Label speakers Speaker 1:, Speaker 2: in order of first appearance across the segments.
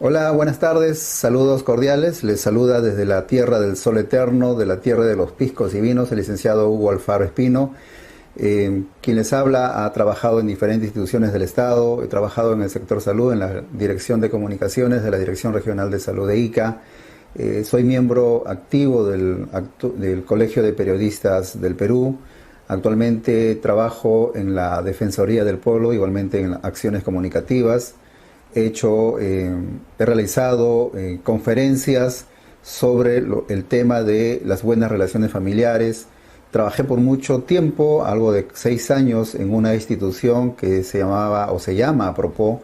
Speaker 1: Hola, buenas tardes, saludos cordiales. Les saluda desde la tierra del sol eterno, de la tierra de los piscos y vinos, el licenciado Hugo Alfaro Espino. Quien les habla ha trabajado en diferentes instituciones del Estado, he trabajado en el sector salud, en la Dirección de Comunicaciones de la Dirección Regional de Salud de Ica. Soy miembro activo del Colegio de Periodistas del Perú. Actualmente trabajo en la Defensoría del Pueblo, igualmente en acciones comunicativas. He realizado conferencias sobre el tema de las buenas relaciones familiares. Trabajé por mucho tiempo, algo de 6 años, en una institución que se llamaba o se llama Apropó,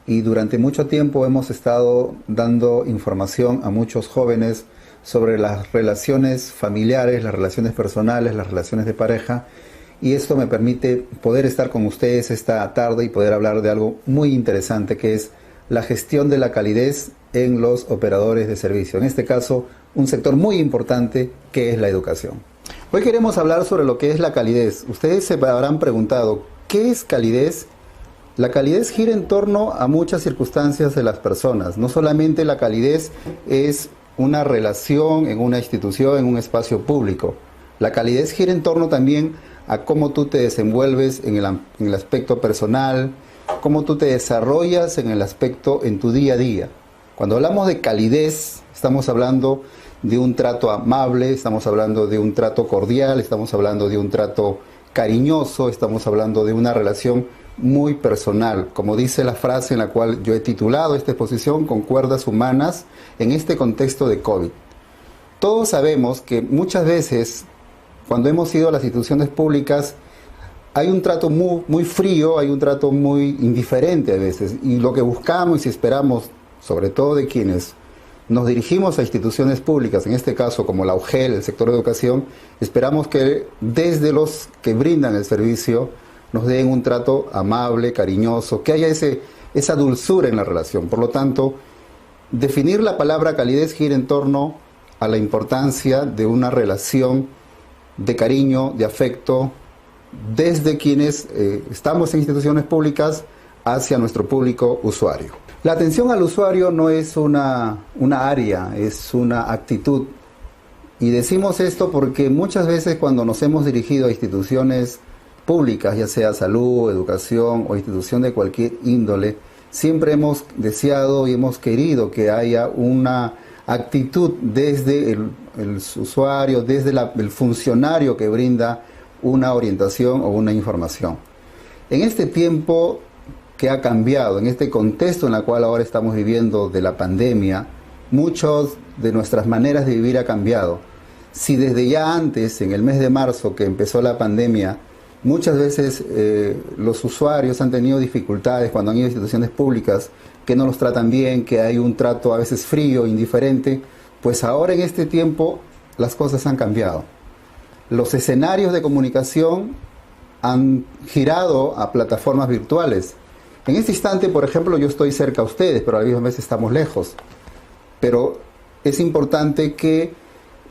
Speaker 1: y durante mucho tiempo hemos estado dando información a muchos jóvenes sobre las relaciones familiares, las relaciones personales, las relaciones de pareja, y esto me permite poder estar con ustedes esta tarde y poder hablar de algo muy interesante, que es la gestión de la calidez en los operadores de servicio. En este caso, un sector muy importante que es la educación. Hoy queremos hablar sobre lo que es la calidez. Ustedes se habrán preguntado, ¿qué es calidez? La calidez gira en torno a muchas circunstancias de las personas. No solamente la calidez es una relación en una institución, en un espacio público. La calidez gira en torno también a cómo tú te desenvuelves en el aspecto personal, cómo tú te desarrollas en tu día a día. Cuando hablamos de calidez, estamos hablando de un trato amable, estamos hablando de un trato cordial, estamos hablando de un trato cariñoso, estamos hablando de una relación muy personal, como dice la frase en la cual yo he titulado esta exposición, con cuerdas humanas, en este contexto de COVID. Todos sabemos que muchas veces, cuando hemos ido a las instituciones públicas, hay un trato muy frío, hay un trato muy indiferente a veces, y lo que buscamos y esperamos, sobre todo de quienes nos dirigimos a instituciones públicas, en este caso como la UGEL, el sector de educación, esperamos que desde los que brindan el servicio nos den un trato amable, cariñoso, que haya esa dulzura en la relación. Por lo tanto, definir la palabra calidez gira en torno a la importancia de una relación de cariño, de afecto, desde quienes estamos en instituciones públicas hacia nuestro público usuario. La atención al usuario no es una área, es una actitud. Y decimos esto porque muchas veces cuando nos hemos dirigido a instituciones públicas, ya sea salud, educación o institución de cualquier índole, siempre hemos deseado y hemos querido que haya una actitud desde el usuario, desde el funcionario que brinda una orientación o una información. En este tiempo que ha cambiado, en este contexto en el cual ahora estamos viviendo de la pandemia, muchas de nuestras maneras de vivir ha cambiado. Si desde ya antes, en el mes de marzo que empezó la pandemia, muchas veces los usuarios han tenido dificultades cuando han ido a instituciones públicas, que no los tratan bien, que hay un trato a veces frío, indiferente, pues ahora en este tiempo las cosas han cambiado. Los escenarios de comunicación han girado a plataformas virtuales. En este instante, por ejemplo, yo estoy cerca a ustedes, pero a la misma vez estamos lejos. Pero es importante que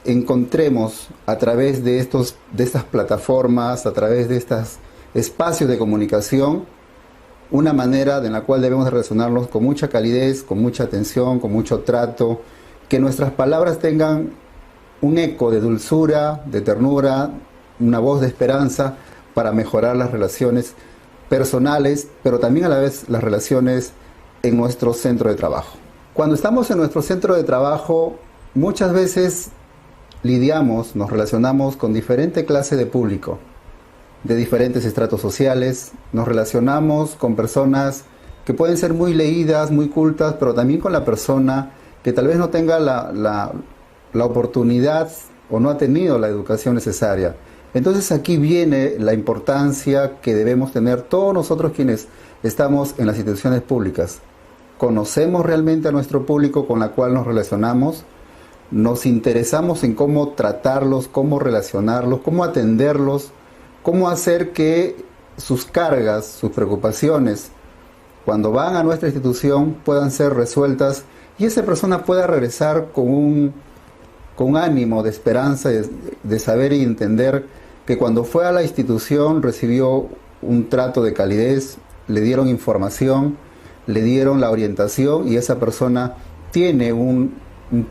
Speaker 1: encontremos a través de estas plataformas, a través de estos espacios de comunicación, una manera en la cual debemos de relacionarnos con mucha calidez, con mucha atención, con mucho trato, que nuestras palabras tengan un eco de dulzura, de ternura, una voz de esperanza para mejorar las relaciones personales, pero también a la vez las relaciones en nuestro centro de trabajo. Cuando estamos en nuestro centro de trabajo, muchas veces nos relacionamos con diferente clase de público, de diferentes estratos sociales, nos relacionamos con personas que pueden ser muy leídas, muy cultas, pero también con la persona que tal vez no tenga la oportunidad o no ha tenido la educación necesaria. Entonces aquí viene la importancia que debemos tener todos nosotros quienes estamos en las instituciones públicas. ¿Conocemos realmente a nuestro público con el cual nos relacionamos? ¿Nos interesamos en cómo tratarlos, cómo relacionarlos, cómo atenderlos, cómo hacer que sus cargas, sus preocupaciones, cuando van a nuestra institución puedan ser resueltas y esa persona pueda regresar con ánimo de esperanza, de saber y entender que cuando fue a la institución recibió un trato de calidez, le dieron información, le dieron la orientación y esa persona tiene un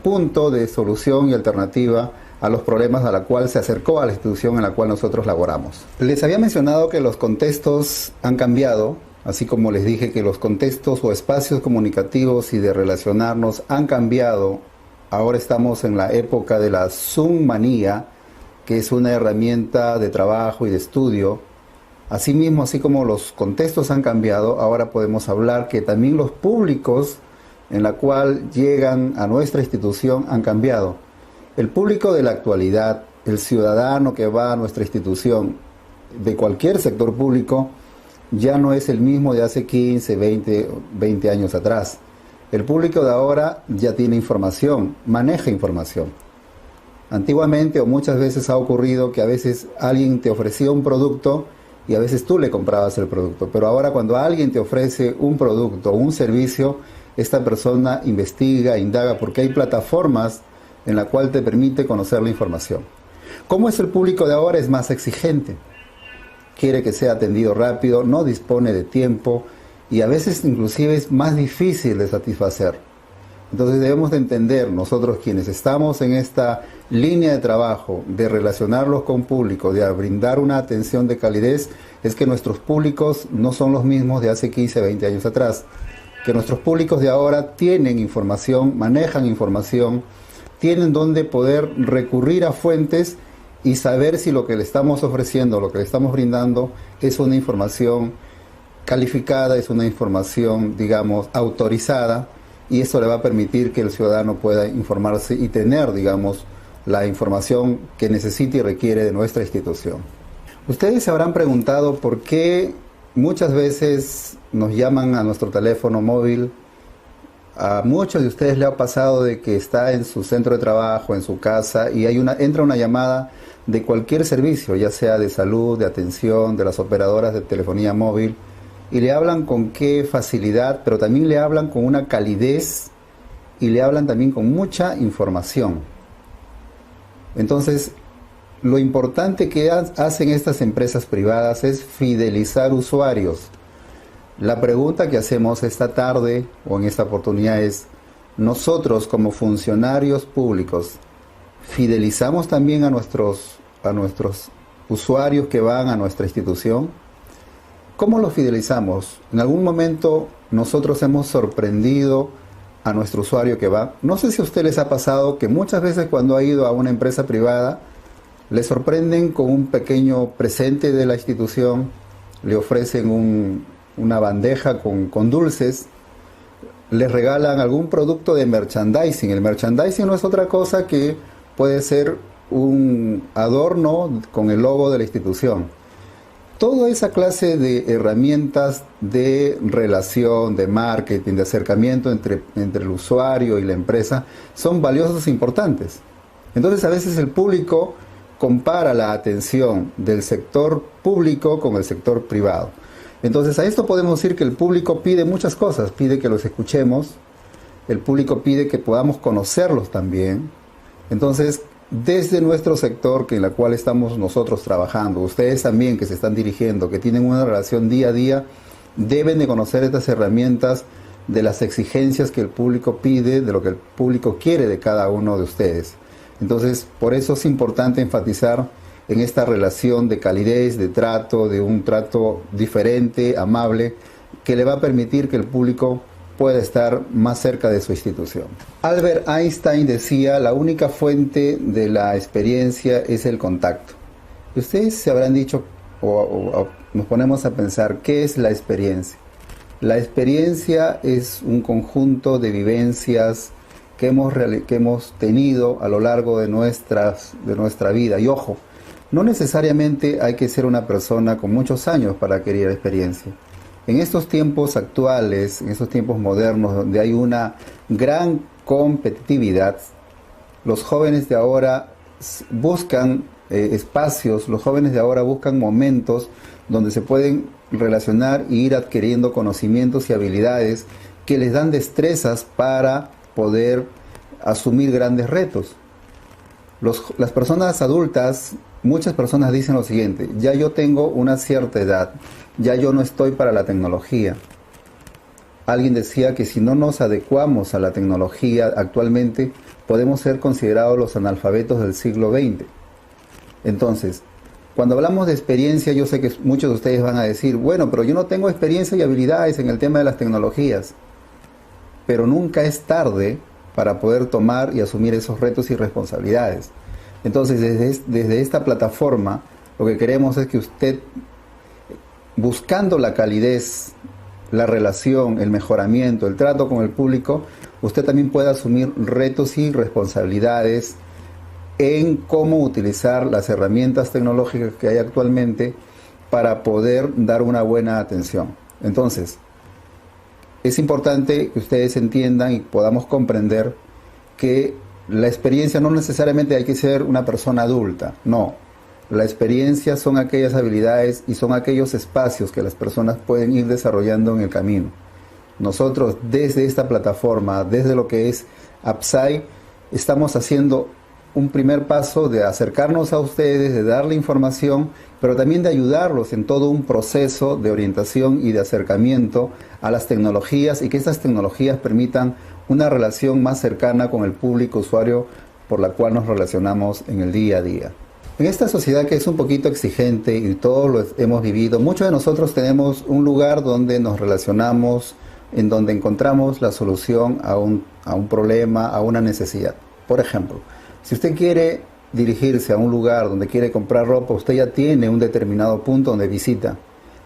Speaker 1: punto de solución y alternativa a los problemas a la cual se acercó a la institución en la cual nosotros laboramos. Les había mencionado que los contextos han cambiado, así como les dije que los contextos o espacios comunicativos y de relacionarnos han cambiado. Ahora estamos en la época de la Zoom manía, que es una herramienta de trabajo y de estudio. Asimismo, así como los contextos han cambiado, ahora podemos hablar que también los públicos en la cual llegan a nuestra institución han cambiado. El público de la actualidad, el ciudadano que va a nuestra institución, de cualquier sector público, ya no es el mismo de hace 15, 20 años atrás. El público de ahora ya tiene información, maneja información. Antiguamente o muchas veces ha ocurrido que a veces alguien te ofrecía un producto y a veces tú le comprabas el producto. Pero ahora cuando alguien te ofrece un producto o un servicio, esta persona investiga, indaga, porque hay plataformas en la cual te permite conocer la información. ¿Cómo es el público de ahora? Es más exigente. Quiere que sea atendido rápido, no dispone de tiempo y a veces inclusive es más difícil de satisfacer. Entonces debemos de entender, nosotros quienes estamos en esta línea de trabajo, de relacionarlos con público, de brindar una atención de calidez, es que nuestros públicos no son los mismos de hace 15, 20 años atrás. Que nuestros públicos de ahora tienen información, manejan información, tienen donde poder recurrir a fuentes y saber si lo que le estamos ofreciendo, lo que le estamos brindando, es una información calificada, es una información, digamos, autorizada, y eso le va a permitir que el ciudadano pueda informarse y tener, digamos, la información que necesita y requiere de nuestra institución. Ustedes se habrán preguntado por qué muchas veces nos llaman a nuestro teléfono móvil. A muchos de ustedes le ha pasado de que está en su centro de trabajo, en su casa, y entra una llamada de cualquier servicio, ya sea de salud, de atención, de las operadoras de telefonía móvil, y le hablan con qué facilidad, pero también le hablan con una calidez y le hablan también con mucha información. Entonces, lo importante que hacen estas empresas privadas es fidelizar usuarios. La pregunta que hacemos esta tarde o en esta oportunidad es, nosotros como funcionarios públicos, ¿fidelizamos también a nuestros usuarios que van a nuestra institución? ¿Cómo los fidelizamos? En algún momento nosotros hemos sorprendido a nuestro usuario que va. No sé si a usted les ha pasado que muchas veces cuando ha ido a una empresa privada, le sorprenden con un pequeño presente de la institución, le ofrecen una bandeja con dulces, les regalan algún producto de merchandising. El merchandising no es otra cosa que puede ser un adorno con el logo de la institución. Toda esa clase de herramientas de relación, de marketing, de acercamiento entre el usuario y la empresa son valiosas e importantes. Entonces a veces el público compara la atención del sector público con el sector privado. Entonces a esto podemos decir que el público pide muchas cosas, pide que los escuchemos, el público pide que podamos conocerlos también. Entonces, desde nuestro sector en la cual estamos nosotros trabajando, ustedes también que se están dirigiendo, que tienen una relación día a día, deben de conocer estas herramientas de las exigencias que el público pide, de lo que el público quiere de cada uno de ustedes. Entonces, por eso es importante enfatizar en esta relación de calidez, de un trato diferente, amable, que le va a permitir que el público pueda estar más cerca de su institución. Albert Einstein decía, la única fuente de la experiencia es el contacto. Y ustedes se habrán dicho, o nos ponemos a pensar, ¿qué es la experiencia? La experiencia es un conjunto de vivencias que hemos tenido a lo largo de nuestra vida. Y ojo, no necesariamente hay que ser una persona con muchos años para adquirir experiencia. En estos tiempos actuales, en estos tiempos modernos, donde hay una gran competitividad, los jóvenes de ahora buscan espacios, los jóvenes de ahora buscan momentos donde se pueden relacionar e ir adquiriendo conocimientos y habilidades que les dan destrezas para poder asumir grandes retos. Las personas adultas, muchas personas dicen lo siguiente: ya yo tengo una cierta edad, ya yo no estoy para la tecnología. alguien decía que si no nos adecuamos a la tecnología actualmente, podemos ser considerados los analfabetos del siglo XX. Entonces, cuando hablamos de experiencia, yo sé que muchos de ustedes van a decir, bueno, pero yo no tengo experiencia y habilidades en el tema de las tecnologías. Pero nunca es tarde para poder tomar y asumir esos retos y responsabilidades. Entonces, desde esta plataforma, lo que queremos es que usted, buscando la calidez, la relación, el mejoramiento, el trato con el público, usted también pueda asumir retos y responsabilidades en cómo utilizar las herramientas tecnológicas que hay actualmente para poder dar una buena atención. Entonces, es importante que ustedes entiendan y podamos comprender que la experiencia no necesariamente hay que ser una persona adulta, no. La experiencia son aquellas habilidades y son aquellos espacios que las personas pueden ir desarrollando en el camino. Nosotros desde esta plataforma, desde lo que es Apsai, estamos haciendo un primer paso de acercarnos a ustedes, de darle información, pero también de ayudarlos en todo un proceso de orientación y de acercamiento a las tecnologías y que estas tecnologías permitan una relación más cercana con el público usuario por la cual nos relacionamos en el día a día. En esta sociedad que es un poquito exigente y todos lo hemos vivido, muchos de nosotros tenemos un lugar donde nos relacionamos, en donde encontramos la solución a un problema, a una necesidad. Por ejemplo, si usted quiere dirigirse a un lugar donde quiere comprar ropa, usted ya tiene un determinado punto donde visita.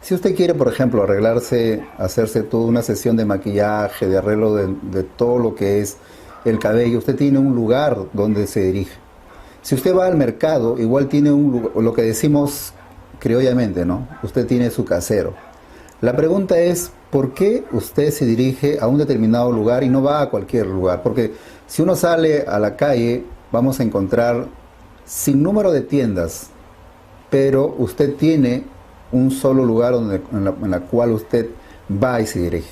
Speaker 1: Si usted quiere, por ejemplo, arreglarse, hacerse toda una sesión de maquillaje, de arreglo de todo lo que es el cabello, usted tiene un lugar donde se dirige. Si usted va al mercado, igual tiene un lugar, lo que decimos criollamente, ¿no? Usted tiene su casero. La pregunta es, ¿por qué usted se dirige a un determinado lugar y no va a cualquier lugar? Porque si uno sale a la calle, vamos a encontrar sin número de tiendas, pero usted tiene un solo lugar en la cual usted va y se dirige.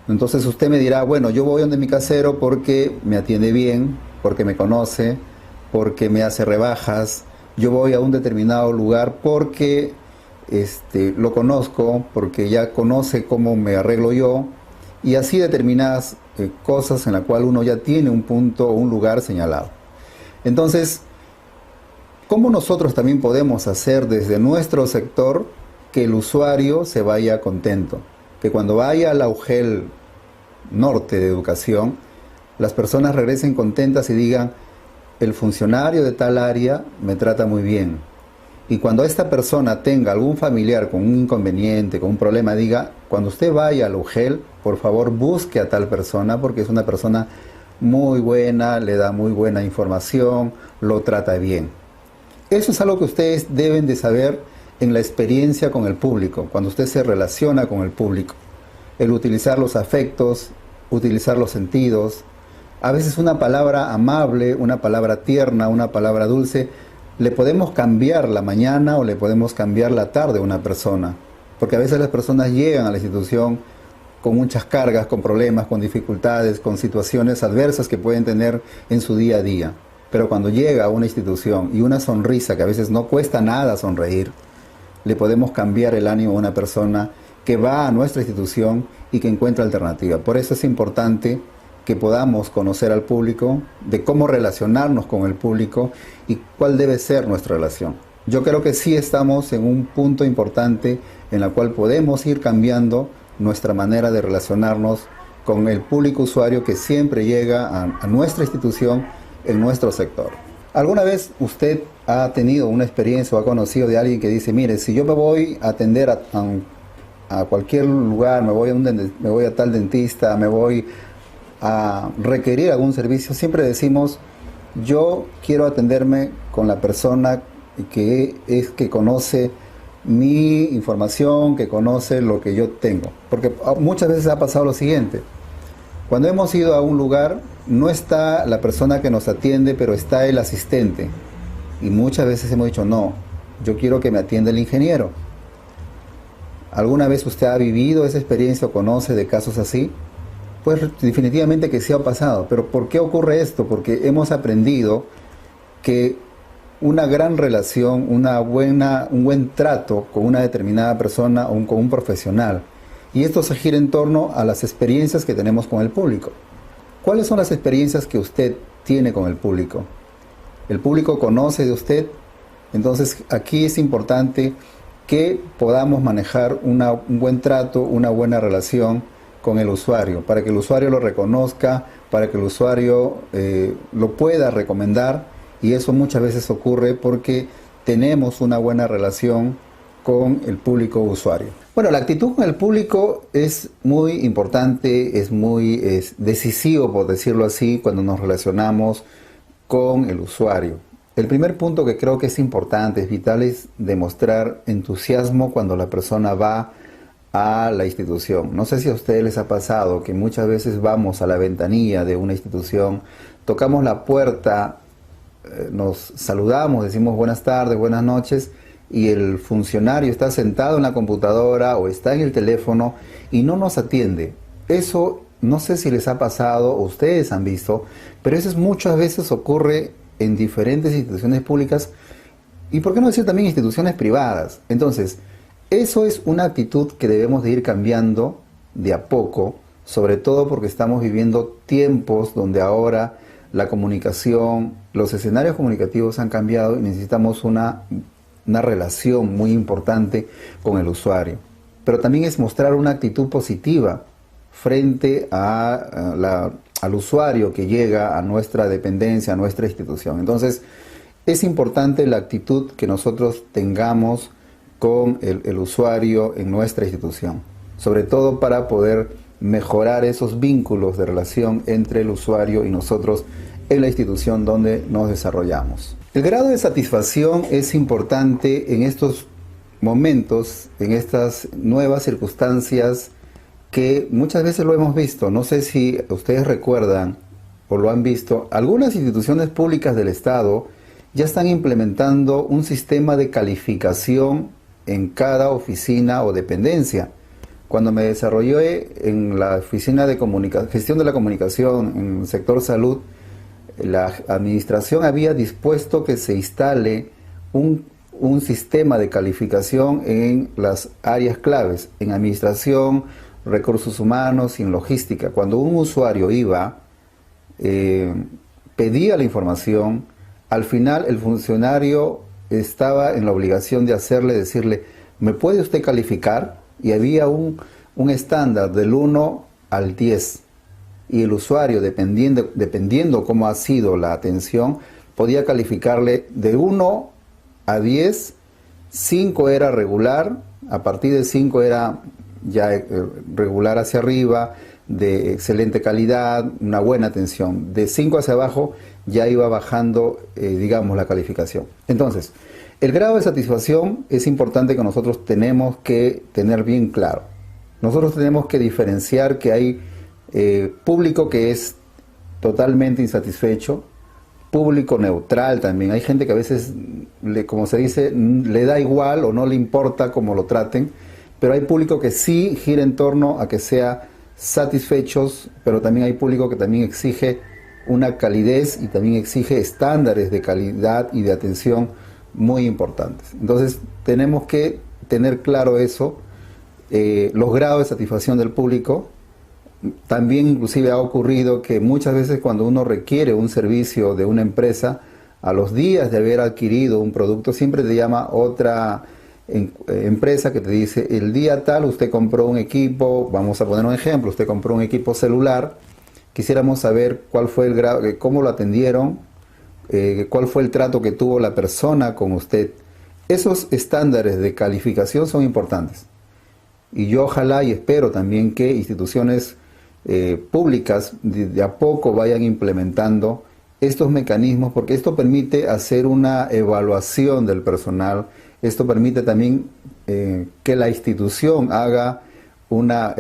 Speaker 1: Entonces usted me dirá, bueno, yo voy donde mi casero porque me atiende bien, porque me conoce, porque me hace rebajas. Yo voy a un determinado lugar porque lo conozco, porque ya conoce cómo me arreglo yo, y así determinadas cosas en la cual uno ya tiene un punto o un lugar señalado. Entonces, ¿cómo nosotros también podemos hacer desde nuestro sector que el usuario se vaya contento? Que cuando vaya al Augel Norte de Educación, las personas regresen contentas y digan, el funcionario de tal área me trata muy bien. Y cuando esta persona tenga algún familiar con un inconveniente, con un problema, diga, cuando usted vaya al UGEL, por favor busque a tal persona porque es una persona muy buena, le da muy buena información, lo trata bien. Eso es algo que ustedes deben de saber en la experiencia con el público, cuando usted se relaciona con el público. El utilizar los afectos, utilizar los sentidos. A veces una palabra amable, una palabra tierna, una palabra dulce, le podemos cambiar la mañana o le podemos cambiar la tarde a una persona. Porque a veces las personas llegan a la institución con muchas cargas, con problemas, con dificultades, con situaciones adversas que pueden tener en su día a día. Pero cuando llega a una institución y una sonrisa, que a veces no cuesta nada sonreír, le podemos cambiar el ánimo a una persona que va a nuestra institución y que encuentra alternativa. Por eso es importante que podamos conocer al público, de cómo relacionarnos con el público y cuál debe ser nuestra relación. Yo creo que sí estamos en un punto importante en la cual podemos ir cambiando nuestra manera de relacionarnos con el público usuario que siempre llega a nuestra institución en nuestro sector. ¿Alguna vez usted ha tenido una experiencia o ha conocido de alguien que dice, mire, si yo me voy a atender a cualquier lugar, me voy a tal dentista, me voy a requerir algún servicio, siempre decimos, yo quiero atenderme con la persona que conoce mi información, que conoce lo que yo tengo? Porque muchas veces ha pasado lo siguiente: cuando hemos ido a un lugar, no está la persona que nos atiende, pero está el asistente. Y muchas veces hemos dicho, no, yo quiero que me atienda el ingeniero. ¿Alguna vez usted ha vivido esa experiencia o conoce de casos así? Pues definitivamente que sí ha pasado. Pero ¿por qué ocurre esto? Porque hemos aprendido que una gran relación, un buen trato con una determinada persona o con un profesional y esto se gira en torno a las experiencias que tenemos con el público. ¿Cuáles son las experiencias que usted tiene con el público? ¿El público conoce de usted? Entonces aquí es importante que podamos manejar un buen trato, una buena relación con el usuario, para que el usuario lo reconozca, para que el usuario lo pueda recomendar, y eso muchas veces ocurre porque tenemos una buena relación con el público usuario. Bueno, la actitud con el público es muy importante, es decisivo, por decirlo así, cuando nos relacionamos con el usuario. El primer punto que creo que es importante, es vital, es demostrar entusiasmo cuando la persona va a la institución. No sé si a ustedes les ha pasado que muchas veces vamos a la ventanilla de una institución, tocamos la puerta, nos saludamos, decimos buenas tardes, buenas noches, y el funcionario está sentado en la computadora o está en el teléfono y no nos atiende. Eso no sé si les ha pasado o ustedes han visto, pero eso muchas veces ocurre en diferentes instituciones públicas y, por qué no decir, también instituciones privadas. Entonces, eso es una actitud que debemos de ir cambiando de a poco, sobre todo porque estamos viviendo tiempos donde ahora la comunicación, los escenarios comunicativos han cambiado y necesitamos una relación muy importante con el usuario. Pero también es mostrar una actitud positiva frente al usuario que llega a nuestra dependencia, a nuestra institución. Entonces, es importante la actitud que nosotros tengamos con el usuario en nuestra institución, sobre todo para poder mejorar esos vínculos de relación entre el usuario y nosotros en la institución donde nos desarrollamos. El grado de satisfacción es importante en estos momentos, en estas nuevas circunstancias que muchas veces lo hemos visto. No sé si ustedes recuerdan o lo han visto, algunas instituciones públicas del Estado ya están implementando un sistema de calificación en cada oficina o dependencia. Cuando me desarrollé en la oficina de gestión de la comunicación en el sector salud, la administración había dispuesto que se instale un sistema de calificación en las áreas claves, en administración, recursos humanos y en logística. Cuando un usuario iba, pedía la información, al final el funcionario estaba en la obligación de decirle, ¿me puede usted calificar? Y había un estándar del 1 al 10. Y el usuario, dependiendo cómo ha sido la atención, podía calificarle de 1 a 10, 5 era regular, a partir de 5 era ya regular hacia arriba, de excelente calidad, una buena atención. De 5 hacia abajo ya iba bajando, digamos, la calificación. Entonces, el grado de satisfacción es importante que nosotros tenemos que tener bien claro. Nosotros tenemos que diferenciar que hay público que es totalmente insatisfecho, público neutral también. Hay gente que a veces, como se dice, le da igual o no le importa cómo lo traten, pero hay público que sí gira en torno a que sea satisfechos, pero también hay público que también exige una calidez y también exige estándares de calidad y de atención muy importantes. Entonces tenemos que tener claro eso, los grados de satisfacción del público. También inclusive ha ocurrido que muchas veces cuando uno requiere un servicio de una empresa, a los días de haber adquirido un producto, siempre te llama otra empresa que te dice, el día tal usted compró un equipo, vamos a poner un ejemplo, usted compró un equipo celular, quisiéramos saber cuál fue el grado, cómo lo atendieron, cuál fue el trato que tuvo la persona con usted. Esos estándares de calificación son importantes. Y yo ojalá y espero también que instituciones públicas de a poco vayan implementando estos mecanismos, porque esto permite hacer una evaluación del personal, esto permite también que la institución haga una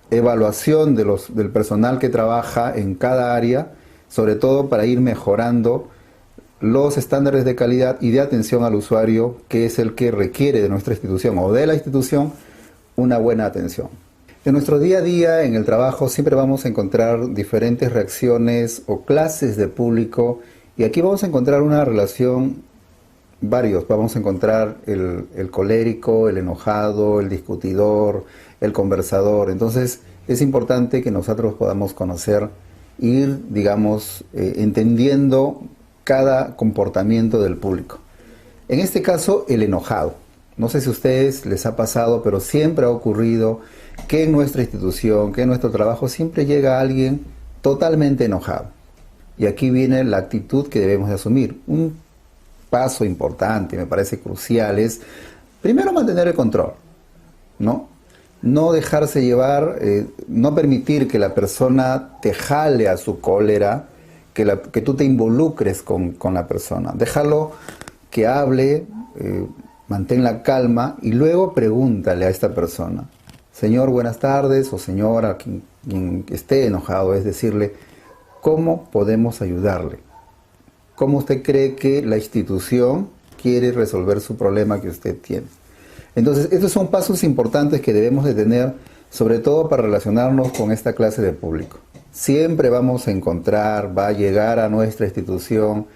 Speaker 1: evaluación del personal que trabaja en cada área, sobre todo para ir mejorando los estándares de calidad y de atención al usuario, que es el que requiere de nuestra institución o de la institución una buena atención. En nuestro día a día, en el trabajo, siempre vamos a encontrar diferentes reacciones o clases de público, y aquí vamos a encontrar una relación varios. Vamos a encontrar el colérico, el enojado, el discutidor, el conversador. Entonces es importante que nosotros podamos conocer, ir, digamos, entendiendo cada comportamiento del público. En este caso, el enojado. No sé si a ustedes les ha pasado, pero siempre ha ocurrido que en nuestra institución, que en nuestro trabajo, siempre llega alguien totalmente enojado. Y aquí viene la actitud que debemos de asumir. Un paso importante, me parece crucial, es primero mantener el control, ¿no? No dejarse llevar, no permitir que la persona te jale a su cólera, que tú te involucres con la persona. Déjalo que hable, mantén la calma y luego pregúntale a esta persona: señor, buenas tardes, o señora, quien esté enojado, es decirle, ¿cómo podemos ayudarle? ¿Cómo usted cree que la institución quiere resolver su problema que usted tiene? Entonces, estos son pasos importantes que debemos de tener, sobre todo para relacionarnos con esta clase de público. Siempre vamos a encontrar, va a llegar a nuestra institución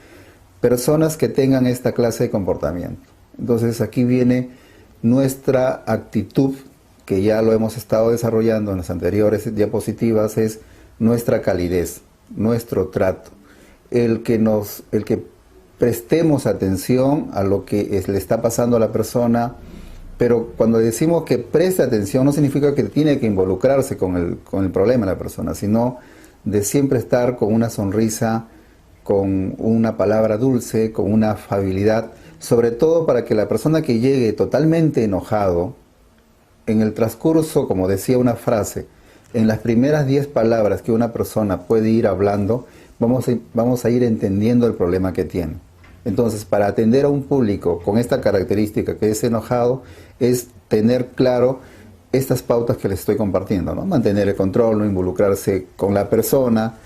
Speaker 1: personas que tengan esta clase de comportamiento. Entonces, aquí viene nuestra actitud, que ya lo hemos estado desarrollando en las anteriores diapositivas, es nuestra calidez, nuestro trato, el que prestemos atención a lo que le está pasando a la persona. Pero cuando decimos que preste atención, no significa que tiene que involucrarse con el problema de la persona, sino de siempre estar con una sonrisa, con una palabra dulce, con una afabilidad, sobre todo para que la persona que llegue totalmente enojado, en el transcurso, como decía una frase, en las primeras 10 palabras que una persona puede ir hablando, vamos a ir entendiendo el problema que tiene. Entonces, para atender a un público con esta característica que es enojado, es tener claro estas pautas que les estoy compartiendo, ¿no? Mantener el control, no involucrarse con la persona,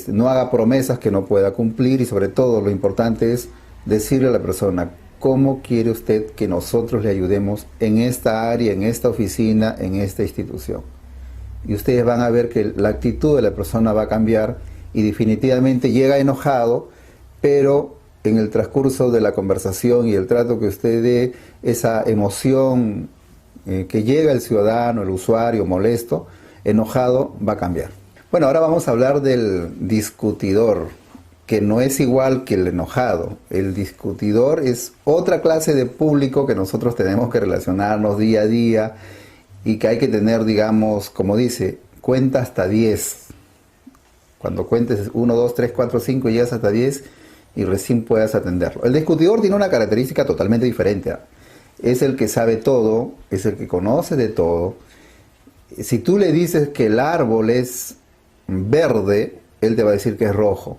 Speaker 1: no haga promesas que no pueda cumplir, y sobre todo lo importante es decirle a la persona: ¿cómo quiere usted que nosotros le ayudemos en esta área, en esta oficina, en esta institución? Y ustedes van a ver que la actitud de la persona va a cambiar y definitivamente llega enojado, pero en el transcurso de la conversación y el trato que usted dé, esa emoción que llega el ciudadano, el usuario molesto, enojado, va a cambiar. Bueno, ahora vamos a hablar del discutidor, que no es igual que el enojado. El discutidor es otra clase de público que nosotros tenemos que relacionarnos día a día y que hay que tener, digamos, como dice, cuenta hasta 10. Cuando cuentes 1, 2, 3, 4, 5 y llegas hasta 10 y recién puedas atenderlo. El discutidor tiene una característica totalmente diferente. Es el que sabe todo, es el que conoce de todo. Si tú le dices que el árbol es verde, él te va a decir que es rojo.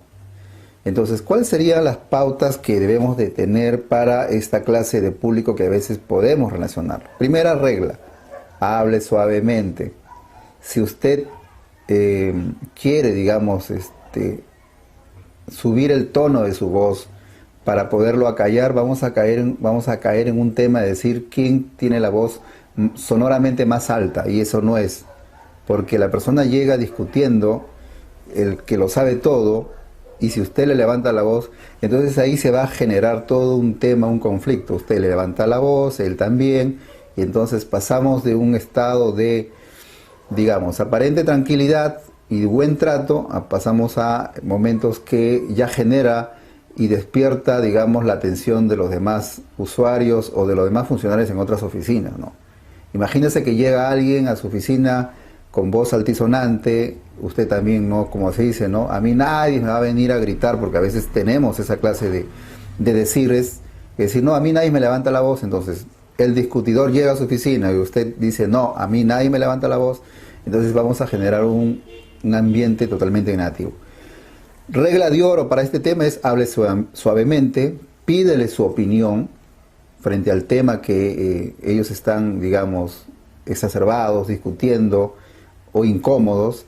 Speaker 1: Entonces, ¿cuáles serían las pautas que debemos de tener para esta clase de público que a veces podemos relacionar? Primera regla: hable suavemente. Si usted quiere, digamos, subir el tono de su voz para poderlo acallar, vamos a caer en un tema de decir quién tiene la voz sonoramente más alta, y eso no es, porque la persona llega discutiendo, el que lo sabe todo, y si usted le levanta la voz, entonces ahí se va a generar todo un tema, un conflicto. Usted le levanta la voz, él también, y entonces pasamos de un estado de, digamos, aparente tranquilidad y buen trato, pasamos a momentos que ya genera y despierta, digamos, la atención de los demás usuarios o de los demás funcionarios en otras oficinas, ¿no? Imagínese que llega alguien a su oficina con voz altisonante, usted también, ¿no? Como se dice, ¿no? A mí nadie me va a venir a gritar, porque a veces tenemos esa clase de decires, que decir, no, a mí nadie me levanta la voz. Entonces el discutidor llega a su oficina y usted dice, no, a mí nadie me levanta la voz, entonces vamos a generar un ambiente totalmente negativo. Regla de oro para este tema es: hable suavemente, pídele su opinión frente al tema que ellos están, digamos, exacerbados, discutiendo o incómodos,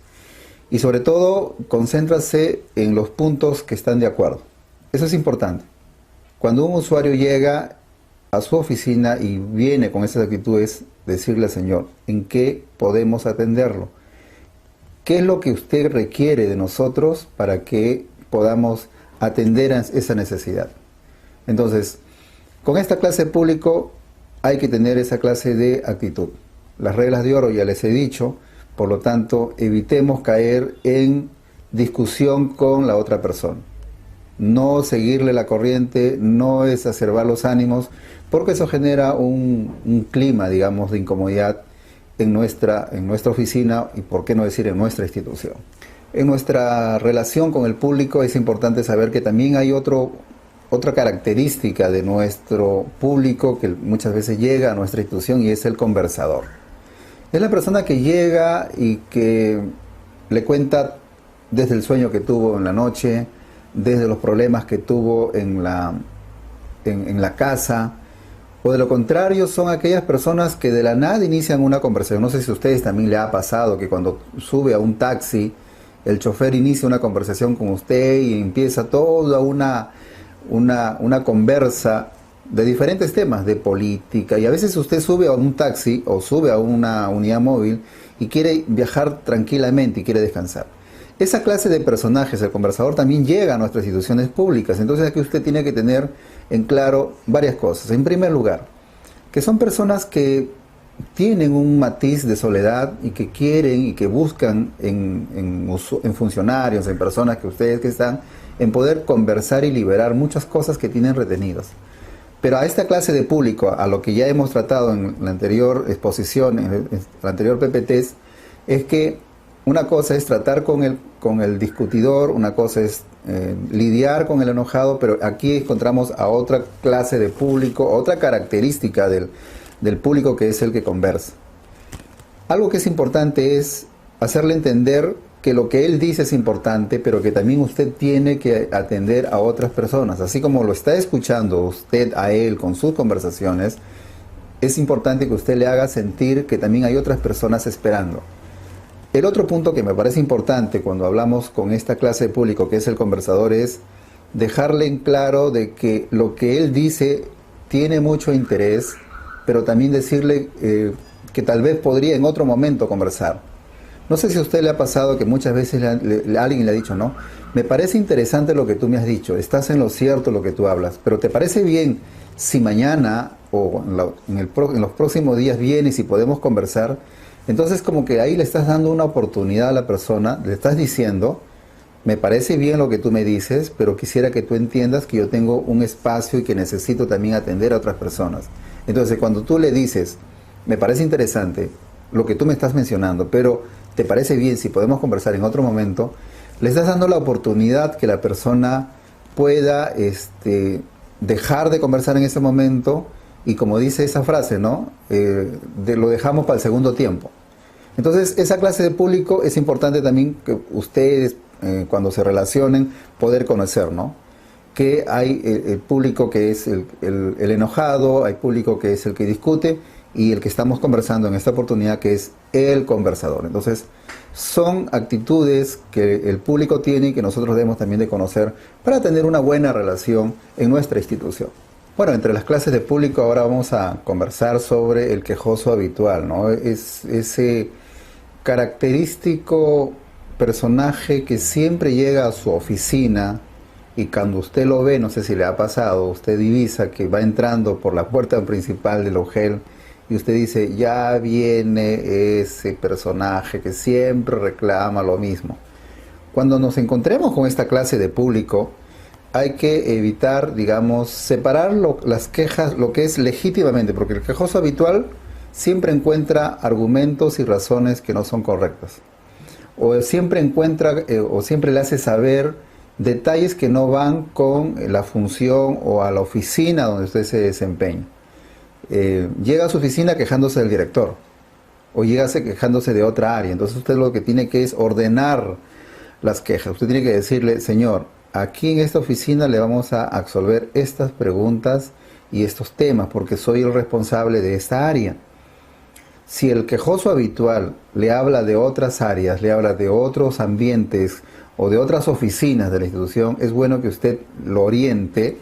Speaker 1: y sobre todo concéntrase en los puntos que están de acuerdo. Eso es importante. Cuando un usuario llega a su oficina y viene con esas actitudes, decirle al señor: ¿en qué podemos atenderlo? ¿Qué es lo que usted requiere de nosotros para que podamos atender a esa necesidad? Entonces, Con esta clase de público hay que tener esa clase de actitud. Las reglas de oro ya les he dicho, por lo tanto, evitemos caer en discusión con la otra persona. No seguirle la corriente, no exacerbar los ánimos, porque eso genera un clima, digamos, de incomodidad en nuestra oficina y, por qué no decir, en nuestra institución. En nuestra relación con el público es importante saber que también hay otra característica de nuestro público que muchas veces llega a nuestra institución, y es el conversador. Es la persona que llega y que le cuenta desde el sueño que tuvo en la noche, desde los problemas que tuvo en la casa, o de lo contrario son aquellas personas que de la nada inician una conversación. No sé si a ustedes también le ha pasado que cuando sube a un taxi, el chofer inicia una conversación con usted y empieza toda una conversa de diferentes temas, de política, y a veces usted sube a un taxi o sube a una unidad móvil y quiere viajar tranquilamente y quiere descansar. Esa clase de personajes, el conversador, también llega a nuestras instituciones públicas. Entonces aquí usted tiene que tener en claro varias cosas. En primer lugar, que son personas que tienen un matiz de soledad y que quieren y que buscan en funcionarios, en personas que ustedes que están, en poder conversar y liberar muchas cosas que tienen retenidas. Pero a esta clase de público, a lo que ya hemos tratado en la anterior exposición, en la anterior PPTs, es que una cosa es tratar con el discutidor, una cosa es lidiar con el enojado, pero aquí encontramos a otra clase de público, otra característica del público, que es el que conversa. Algo que es importante es hacerle entender que lo que él dice es importante, pero que también usted tiene que atender a otras personas. Así como lo está escuchando usted a él con sus conversaciones, es importante que usted le haga sentir que también hay otras personas esperando. El otro punto que me parece importante cuando hablamos con esta clase de público, que es el conversador, es dejarle en claro de que lo que él dice tiene mucho interés, pero también decirle que tal vez podría en otro momento conversar. No sé si a usted le ha pasado que muchas veces alguien le ha dicho, no, me parece interesante lo que tú me has dicho, estás en lo cierto lo que tú hablas, pero ¿te parece bien si mañana o en los próximos días vienes y podemos conversar? Entonces como que ahí le estás dando una oportunidad a la persona, le estás diciendo, me parece bien lo que tú me dices, pero quisiera que tú entiendas que yo tengo un espacio y que necesito también atender a otras personas. Entonces cuando tú le dices, me parece interesante lo que tú me estás mencionando, pero ¿te parece bien si podemos conversar en otro momento? Le estás dando la oportunidad que la persona pueda dejar de conversar en ese momento, y como dice esa frase, ¿no? Lo dejamos para el segundo tiempo. Entonces, esa clase de público es importante también que ustedes, cuando se relacionen, poder conocer, ¿no? Que hay el público que es el enojado, hay público que es el que discute, y el que estamos conversando en esta oportunidad, que es el conversador. Entonces, son actitudes que el público tiene y que nosotros debemos también de conocer para tener una buena relación en nuestra institución. Bueno, entre las clases de público ahora vamos a conversar sobre el quejoso habitual, ¿no? Es ese característico personaje que siempre llega a su oficina y cuando usted lo ve, no sé si le ha pasado, usted divisa que va entrando por la puerta principal del hotel y usted dice, ya viene ese personaje que siempre reclama lo mismo. Cuando nos encontremos con esta clase de público, hay que evitar, digamos, separar las quejas, lo que es legítimamente, porque el quejoso habitual siempre encuentra argumentos y razones que no son correctas. O siempre encuentra, o siempre le hace saber detalles que no van con la función o a la oficina donde usted se desempeña. Llega a su oficina quejándose del director, o llega quejándose de otra área. Entonces usted lo que tiene que es ordenar las quejas. Usted tiene que decirle, señor, aquí en esta oficina le vamos a absolver estas preguntas y estos temas porque soy el responsable de esta área. Si el quejoso habitual le habla de otras áreas, le habla de otros ambientes o de otras oficinas de la institución, es bueno que usted lo oriente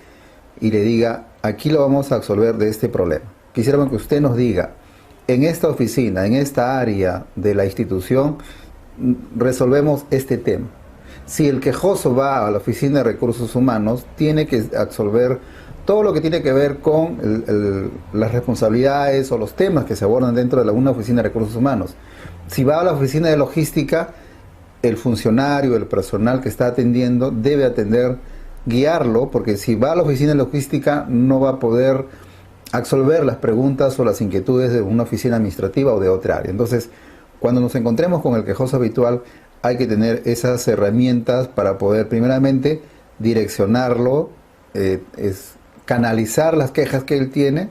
Speaker 1: y le diga, aquí lo vamos a absolver de este problema. Quisiéramos que usted nos diga, en esta oficina, en esta área de la institución, resolvemos este tema. Si el quejoso va a la oficina de recursos humanos, tiene que absolver todo lo que tiene que ver con las responsabilidades o los temas que se abordan dentro de una oficina de recursos humanos. Si va a la oficina de logística, el funcionario, el personal que está atendiendo debe atender, guiarlo, porque si va a la oficina de logística no va a poder absolver las preguntas o las inquietudes de una oficina administrativa o de otra área. Entonces, cuando nos encontremos con el quejoso habitual, hay que tener esas herramientas para poder primeramente direccionarlo, canalizar las quejas que él tiene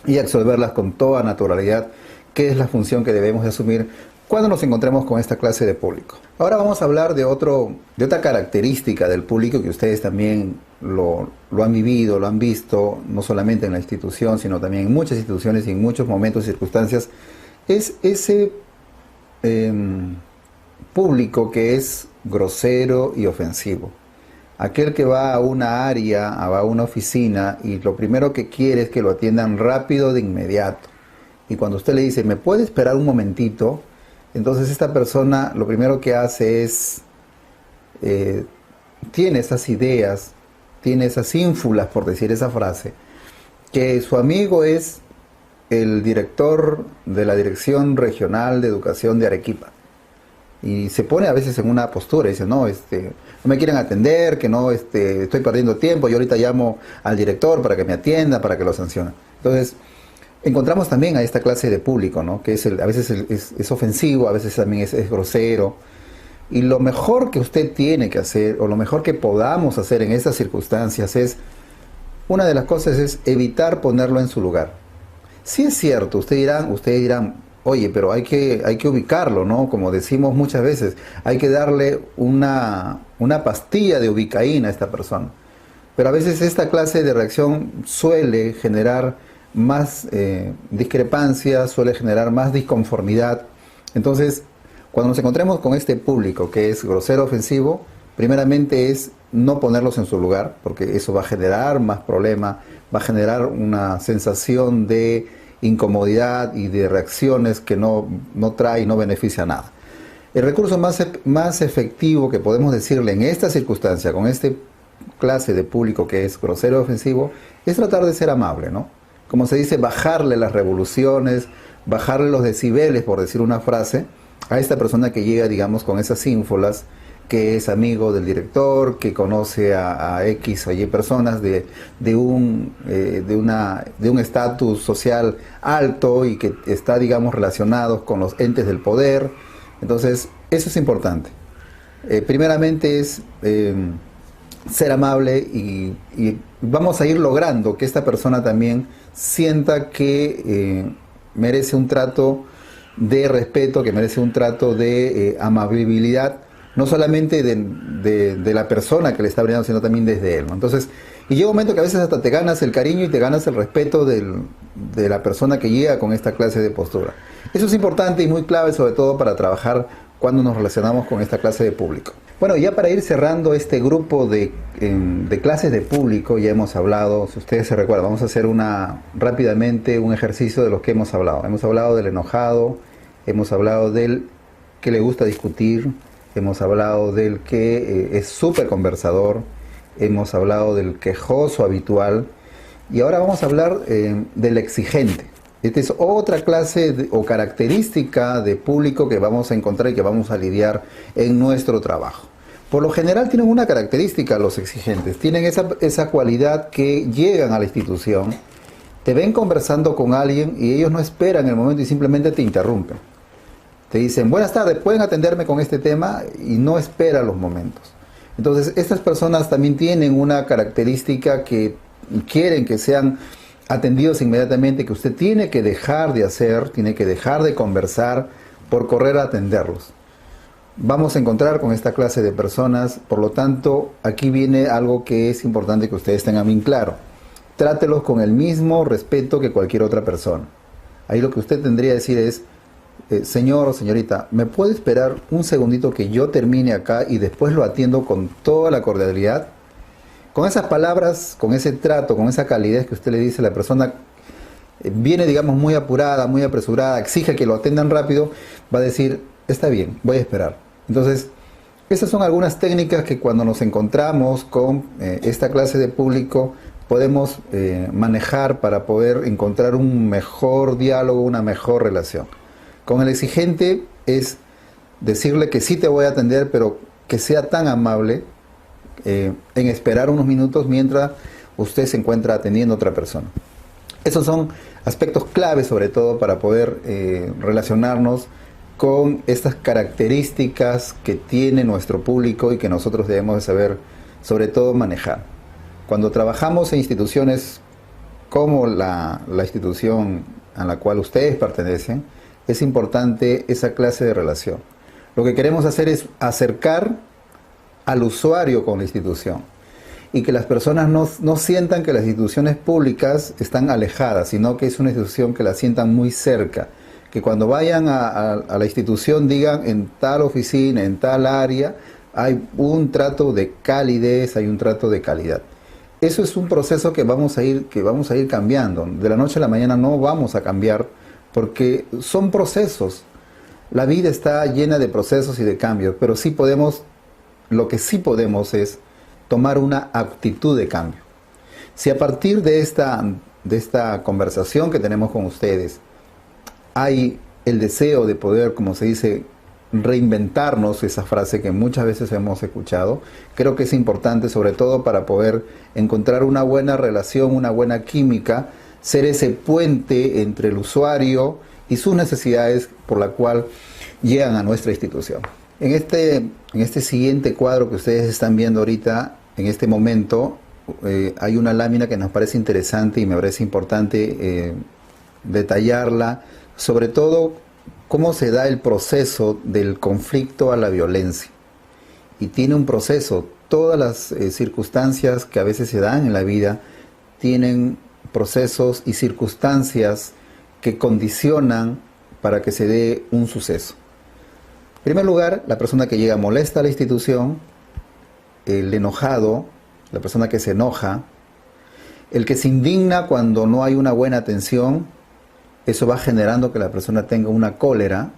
Speaker 1: y absolverlas con toda naturalidad, que es la función que debemos de asumir cuando nos encontremos con esta clase de público. Ahora vamos a hablar de otra característica del público que ustedes también lo han vivido, lo han visto, no solamente en la institución, sino también en muchas instituciones y en muchos momentos y circunstancias. Es ese público que es grosero y ofensivo. Aquel que va a una área, va a una oficina y lo primero que quiere es que lo atiendan rápido de inmediato. Y cuando usted le dice, ¿me puede esperar un momentito? Entonces esta persona lo primero que hace es, tiene esas ideas, tiene esas ínfulas, por decir esa frase, que su amigo es el director de la Dirección Regional de Educación de Arequipa. Y se pone a veces en una postura y dice, no, no me quieren atender, que no, estoy perdiendo tiempo, yo ahorita llamo al director para que me atienda, para que lo sancione. Entonces, encontramos también a esta clase de público, ¿no? Que a veces es ofensivo, a veces también es grosero. Y lo mejor que usted tiene que hacer, o lo mejor que podamos hacer en estas circunstancias una de las cosas es evitar ponerlo en su lugar. Sí es cierto, ustedes dirán, oye, pero hay que ubicarlo, ¿no? Como decimos muchas veces, hay que darle una pastilla de ubicaína a esta persona. Pero a veces esta clase de reacción suele generar más discrepancia, suele generar más disconformidad. Entonces, cuando nos encontremos con este público que es grosero, ofensivo, primeramente es no ponerlos en su lugar, porque eso va a generar más problema, va a generar una sensación de incomodidad y de reacciones que no trae y no beneficia a nada. El recurso más efectivo que podemos decirle en esta circunstancia, con este clase de público que es grosero, ofensivo, es tratar de ser amable, ¿no? Como se dice, bajarle las revoluciones, bajarle los decibeles, por decir una frase, a esta persona que llega, digamos, con esas ínfolas, que es amigo del director, que conoce a X o Y personas de un estatus social alto y que está, digamos, relacionado con los entes del poder. Entonces, eso es importante. Primeramente es ser amable y vamos a ir logrando que esta persona también sienta que merece un trato de respeto, que merece un trato de amabilidad, no solamente de la persona que le está brindando, sino también desde él, ¿no? Entonces, y llega un momento que a veces hasta te ganas el cariño y te ganas el respeto de la persona que llega con esta clase de postura. Eso es importante y muy clave, sobre todo para trabajar cuando nos relacionamos con esta clase de público. Bueno, ya para ir cerrando este grupo de clases de público, ya hemos hablado, si ustedes se recuerdan, vamos a hacer rápidamente un ejercicio de los que hemos hablado. Hemos hablado del enojado, hemos hablado del que le gusta discutir, hemos hablado del que es súper conversador, hemos hablado del quejoso habitual y ahora vamos a hablar del exigente. Esta es otra clase o característica de público que vamos a encontrar y que vamos a lidiar en nuestro trabajo. Por lo general tienen una característica los exigentes, tienen esa cualidad que llegan a la institución, te ven conversando con alguien y ellos no esperan el momento y simplemente te interrumpen. Te dicen, buenas tardes, ¿pueden atenderme con este tema? Y no esperan los momentos. Entonces, estas personas también tienen una característica que quieren que sean atendidos inmediatamente, que usted tiene que dejar de hacer, tiene que dejar de conversar por correr a atenderlos. Vamos a encontrar con esta clase de personas, por lo tanto, aquí viene algo que es importante que ustedes tengan bien claro. Trátelos con el mismo respeto que cualquier otra persona. Ahí lo que usted tendría que decir es, señor o señorita, ¿me puede esperar un segundito que yo termine acá y después lo atiendo con toda la cordialidad? Con esas palabras, con ese trato, con esa calidez que usted le dice a la persona, viene, digamos, muy apurada, muy apresurada, exige que lo atendan rápido, va a decir, está bien, voy a esperar. Entonces, esas son algunas técnicas que cuando nos encontramos con esta clase de público podemos manejar para poder encontrar un mejor diálogo, una mejor relación. Con el exigente es decirle que sí te voy a atender, pero que sea tan amable en esperar unos minutos mientras usted se encuentra atendiendo a otra persona. Esos son aspectos claves, sobre todo, para poder relacionarnos con estas características que tiene nuestro público y que nosotros debemos de saber, sobre todo, manejar. Cuando trabajamos en instituciones como la institución a la cual ustedes pertenecen, es importante esa clase de relación. Lo que queremos hacer es acercar al usuario con la institución y que las personas no sientan que las instituciones públicas están alejadas, sino que es una institución que la sientan muy cerca, que cuando vayan a la institución digan en tal oficina, en tal área, hay un trato de calidez, hay un trato de calidad. Eso es un proceso que vamos a ir cambiando. De la noche a la mañana no vamos a cambiar porque son procesos. La vida está llena de procesos y de cambios, pero sí podemos, lo que sí podemos es tomar una actitud de cambio. Si a partir de esta conversación que tenemos con ustedes hay el deseo de poder, como se dice, reinventarnos, esa frase que muchas veces hemos escuchado, creo que es importante, sobre todo para poder encontrar una buena relación, una buena química, ser ese puente entre el usuario y sus necesidades por la cual llegan a nuestra institución. En este siguiente cuadro que ustedes están viendo ahorita, en este momento, hay una lámina que nos parece interesante y me parece importante detallarla, sobre todo cómo se da el proceso del conflicto a la violencia. Y tiene un proceso, todas las circunstancias que a veces se dan en la vida tienen procesos y circunstancias que condicionan para que se dé un suceso. En primer lugar, la persona que llega molesta a la institución, el enojado, la persona que se enoja, el que se indigna cuando no hay una buena atención, eso va generando que la persona tenga una cólera,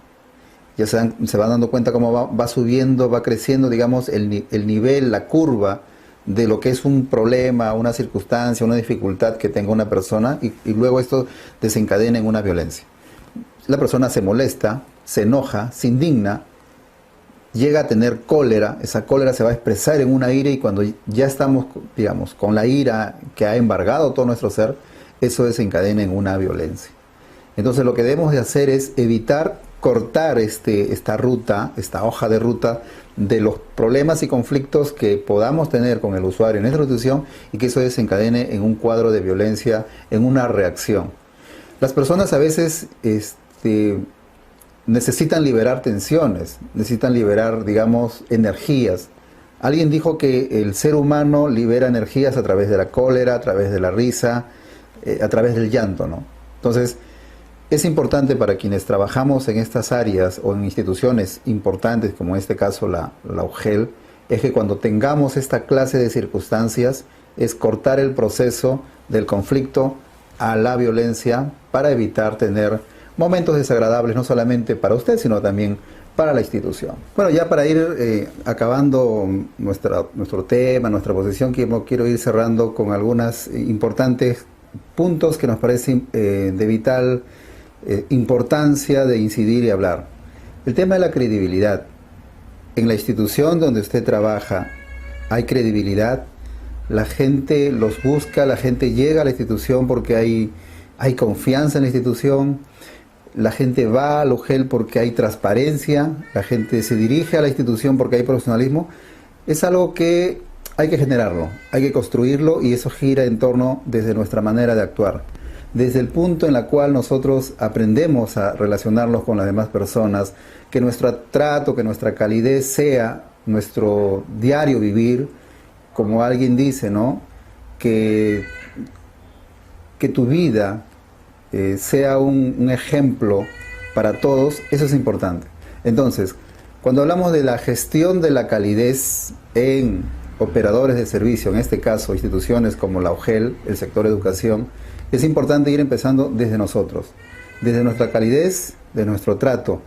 Speaker 1: ya se va dando cuenta cómo va subiendo, va creciendo, digamos, el nivel, la curva de lo que es un problema, una circunstancia, una dificultad que tenga una persona y luego esto desencadena en una violencia. La persona se molesta, se enoja, se indigna, llega a tener cólera, esa cólera se va a expresar en una ira y cuando ya estamos, digamos, con la ira que ha embargado todo nuestro ser, eso desencadena en una violencia. Entonces lo que debemos de hacer es evitar cortar esta ruta, esta hoja de ruta de los problemas y conflictos que podamos tener con el usuario en nuestra institución y que eso desencadene en un cuadro de violencia, en una reacción. Las personas a veces necesitan liberar tensiones, necesitan liberar, digamos, energías. Alguien dijo que el ser humano libera energías a través de la cólera, a través de la risa, a través del llanto, ¿no? Entonces, es importante para quienes trabajamos en estas áreas o en instituciones importantes, como en este caso la UGEL, es que cuando tengamos esta clase de circunstancias, es cortar el proceso del conflicto a la violencia para evitar tener momentos desagradables, no solamente para usted, sino también para la institución. Bueno, ya para ir acabando nuestro tema, nuestra posición, quiero ir cerrando con algunos importantes puntos que nos parecen de vital importancia de incidir y hablar. El tema de la credibilidad. En la institución donde usted trabaja, ¿hay credibilidad? La gente los busca, la gente llega a la institución porque hay confianza en la institución. La gente va al UGEL porque hay transparencia, la gente se dirige a la institución porque hay profesionalismo. Es algo que hay que generarlo, hay que construirlo y eso gira en torno desde nuestra manera de actuar. Desde el punto en el cual nosotros aprendemos a relacionarnos con las demás personas, que nuestro trato, que nuestra calidez sea nuestro diario vivir, como alguien dice, ¿no? Que tu vida sea un ejemplo para todos, eso es importante. Entonces, cuando hablamos de la gestión de la calidez en operadores de servicio, en este caso instituciones como la UGEL, el sector educación, es importante ir empezando desde nosotros, desde nuestra calidez, de nuestro trato.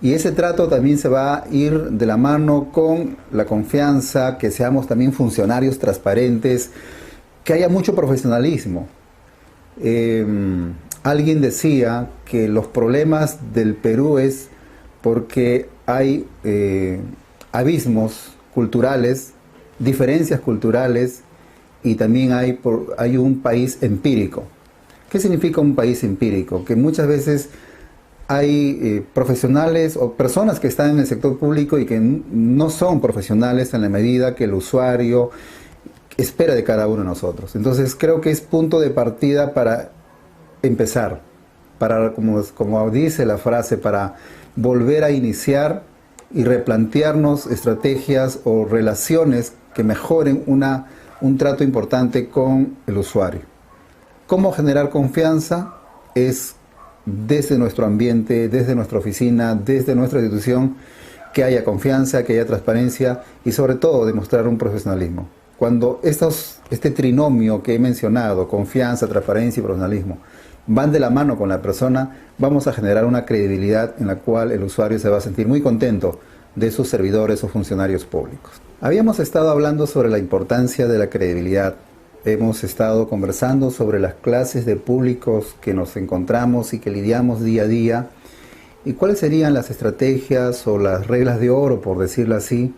Speaker 1: Y ese trato también se va a ir de la mano con la confianza, que seamos también funcionarios transparentes, que haya mucho profesionalismo. Alguien decía que los problemas del Perú es porque hay abismos culturales, diferencias culturales, y también hay un país empírico. ¿Qué significa un país empírico? Que muchas veces hay profesionales o personas que están en el sector público y que no son profesionales en la medida que el usuario espera de cada uno de nosotros. Entonces creo que es punto de partida para empezar, para, como dice la frase, para volver a iniciar y replantearnos estrategias o relaciones que mejoren un trato importante con el usuario. ¿Cómo generar confianza? Es desde nuestro ambiente, desde nuestra oficina, desde nuestra institución, que haya confianza, que haya transparencia y sobre todo demostrar un profesionalismo. Cuando este trinomio que he mencionado, confianza, transparencia y profesionalismo, van de la mano con la persona, vamos a generar una credibilidad en la cual el usuario se va a sentir muy contento de sus servidores o funcionarios públicos. Habíamos estado hablando sobre la importancia de la credibilidad. Hemos estado conversando sobre las clases de públicos que nos encontramos y que lidiamos día a día, y cuáles serían las estrategias o las reglas de oro, por decirlo así,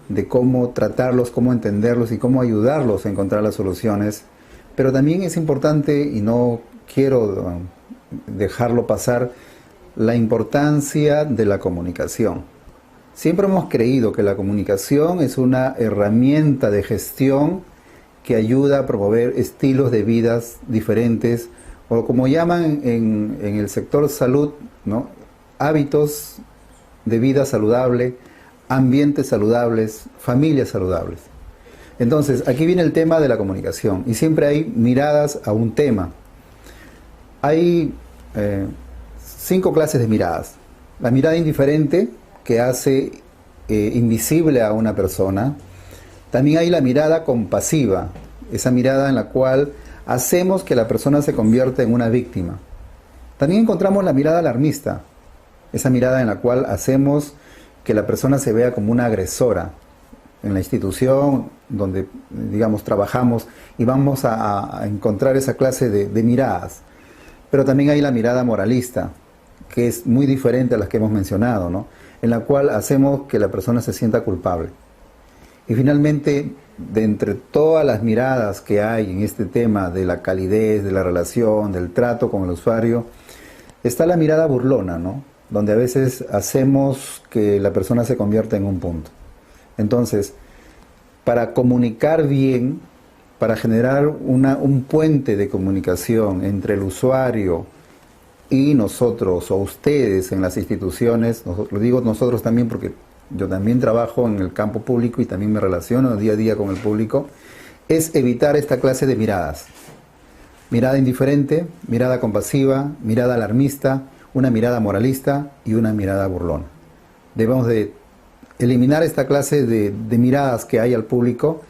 Speaker 1: de cómo tratarlos, cómo entenderlos y cómo ayudarlos a encontrar las soluciones. Pero también es importante, y no quiero dejarlo pasar, la importancia de la comunicación. Siempre hemos creído que la comunicación es una herramienta de gestión que ayuda a promover estilos de vidas diferentes, o como llaman en el sector salud, ¿no?, hábitos de vida saludable, ambientes saludables, familias saludables. Entonces, aquí viene el tema de la comunicación, y siempre hay miradas a un tema. Hay 5 clases de miradas. La mirada indiferente, que hace invisible a una persona. También hay la mirada compasiva, esa mirada en la cual hacemos que la persona se convierta en una víctima. También encontramos la mirada alarmista, esa mirada en la cual hacemos que la persona se vea como una agresora en la institución donde, digamos, trabajamos, y vamos a encontrar esa clase de miradas. Pero también hay la mirada moralista, que es muy diferente a las que hemos mencionado, ¿no?, en la cual hacemos que la persona se sienta culpable. Y finalmente, de entre todas las miradas que hay en este tema de la calidez, de la relación, del trato con el usuario, está la mirada burlona, ¿no?, donde a veces hacemos que la persona se convierta en un punto. Entonces, para comunicar bien, para generar un puente de comunicación entre el usuario y nosotros o ustedes en las instituciones, lo digo nosotros también porque yo también trabajo en el campo público y también me relaciono día a día con el público, es evitar esta clase de miradas. Mirada indiferente, mirada compasiva, mirada alarmista, una mirada moralista y una mirada burlona. Debemos de eliminar esta clase de miradas que hay al público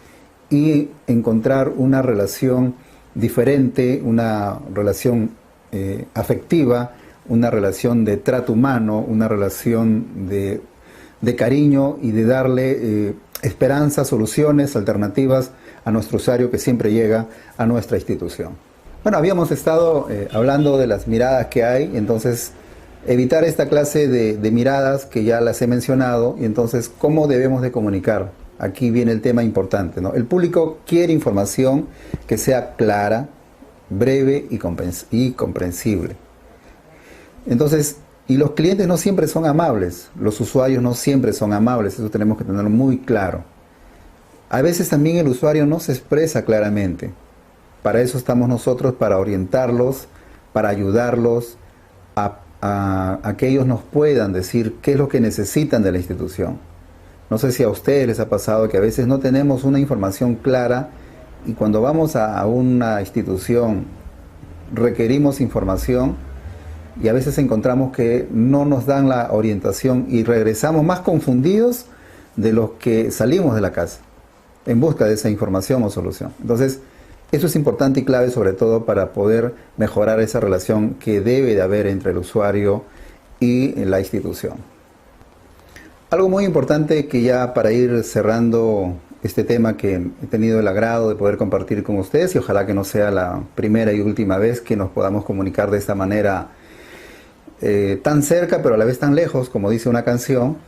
Speaker 1: y encontrar una relación diferente, una relación afectiva, una relación de trato humano, una relación de cariño y de darle esperanza, soluciones, alternativas a nuestro usuario que siempre llega a nuestra institución. Bueno, habíamos estado hablando de las miradas que hay, entonces evitar esta clase de miradas que ya las he mencionado, y entonces ¿cómo debemos de comunicar? Aquí viene el tema importante, ¿no? El público quiere información que sea clara, breve y comprensible. Entonces, y los clientes no siempre son amables, los usuarios no siempre son amables, eso tenemos que tenerlo muy claro. A veces también el usuario no se expresa claramente. Para eso estamos nosotros, para orientarlos, para ayudarlos a que ellos nos puedan decir qué es lo que necesitan de la institución. No sé si a ustedes les ha pasado que a veces no tenemos una información clara, y cuando vamos a una institución requerimos información y a veces encontramos que no nos dan la orientación y regresamos más confundidos de los que salimos de la casa en busca de esa información o solución. Entonces, eso es importante y clave, sobre todo para poder mejorar esa relación que debe de haber entre el usuario y la institución. Algo muy importante, que ya para ir cerrando este tema que he tenido el agrado de poder compartir con ustedes, y ojalá que no sea la primera y última vez que nos podamos comunicar de esta manera tan cerca pero a la vez tan lejos, como dice una canción,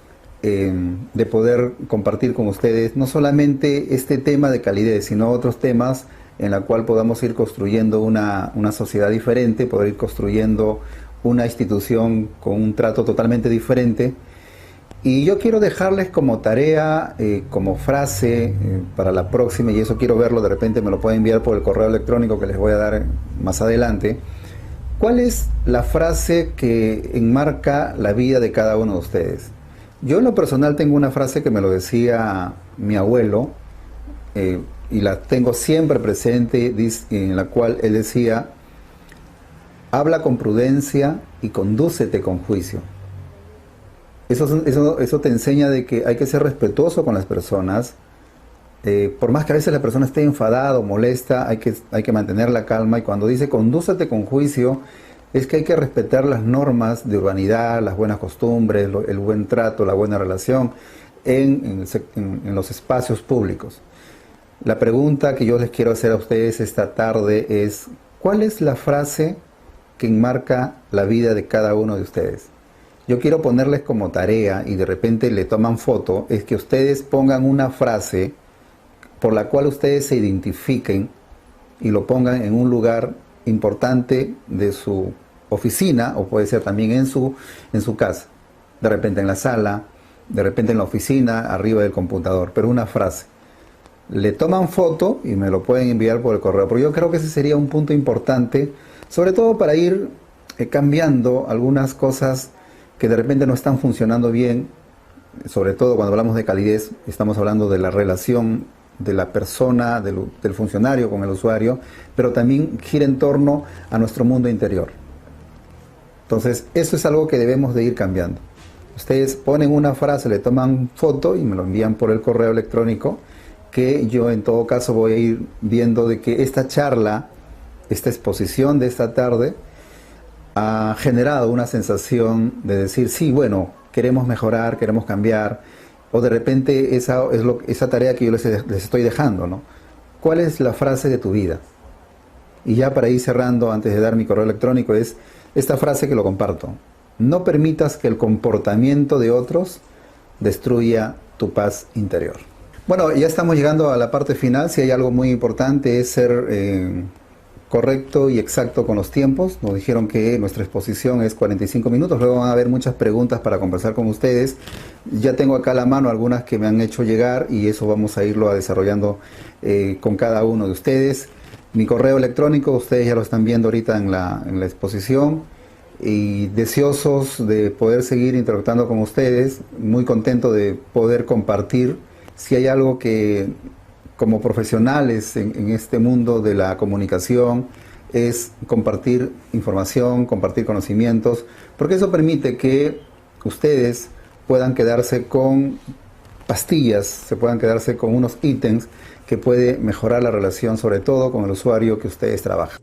Speaker 1: de poder compartir con ustedes no solamente este tema de calidez, sino otros temas en la cual podamos ir construyendo una sociedad diferente, poder ir construyendo una institución con un trato totalmente diferente. Y yo quiero dejarles como tarea, como frase para la próxima, y eso quiero verlo, de repente me lo pueden enviar por el correo electrónico que les voy a dar más adelante. ¿Cuál es la frase que enmarca la vida de cada uno de ustedes? Yo en lo personal tengo una frase que me lo decía mi abuelo, y la tengo siempre presente, en la cual él decía: habla con prudencia y condúcete con juicio. Eso te enseña de que hay que ser respetuoso con las personas. Por más que a veces la persona esté enfadada o molesta, hay que mantener la calma. Y cuando dice condúcete con juicio, es que hay que respetar las normas de urbanidad, las buenas costumbres, el buen trato, la buena relación en los espacios públicos. La pregunta que yo les quiero hacer a ustedes esta tarde es: ¿cuál es la frase que enmarca la vida de cada uno de ustedes? Yo quiero ponerles como tarea, y de repente le toman foto, es que ustedes pongan una frase por la cual ustedes se identifiquen y lo pongan en un lugar importante de su oficina, o puede ser también en su casa, de repente en la sala, de repente en la oficina, arriba del computador, pero una frase. Le toman foto y me lo pueden enviar por el correo, pero yo creo que ese sería un punto importante, sobre todo para ir cambiando algunas cosas que de repente no están funcionando bien. Sobre todo cuando hablamos de calidez, estamos hablando de la relación de la persona, del funcionario con el usuario, pero también gira en torno a nuestro mundo interior. Entonces, eso es algo que debemos de ir cambiando. Ustedes ponen una frase, le toman foto y me lo envían por el correo electrónico, que yo en todo caso voy a ir viendo de que esta charla, esta exposición de esta tarde, ha generado una sensación de decir: sí, bueno, queremos mejorar, queremos cambiar, o de repente esa tarea que yo les estoy dejando, ¿no? ¿Cuál es la frase de tu vida? Y ya para ir cerrando, antes de dar mi correo electrónico, es esta frase que lo comparto: no permitas que el comportamiento de otros destruya tu paz interior. Bueno, ya estamos llegando a la parte final. Si hay algo muy importante es ser correcto y exacto con los tiempos. Nos dijeron que nuestra exposición es 45 minutos, luego van a haber muchas preguntas para conversar con ustedes. Ya tengo acá a la mano algunas que me han hecho llegar, y eso vamos a irlo desarrollando con cada uno de ustedes. Mi correo electrónico, ustedes ya lo están viendo ahorita en la exposición, y deseosos de poder seguir interactuando con ustedes, muy contento de poder compartir. Si hay algo que como profesionales en este mundo de la comunicación, es compartir información, compartir conocimientos, porque eso permite que ustedes puedan quedarse con pastillas, se puedan quedarse con unos ítems que puede mejorar la relación, sobre todo con el usuario que ustedes trabajan.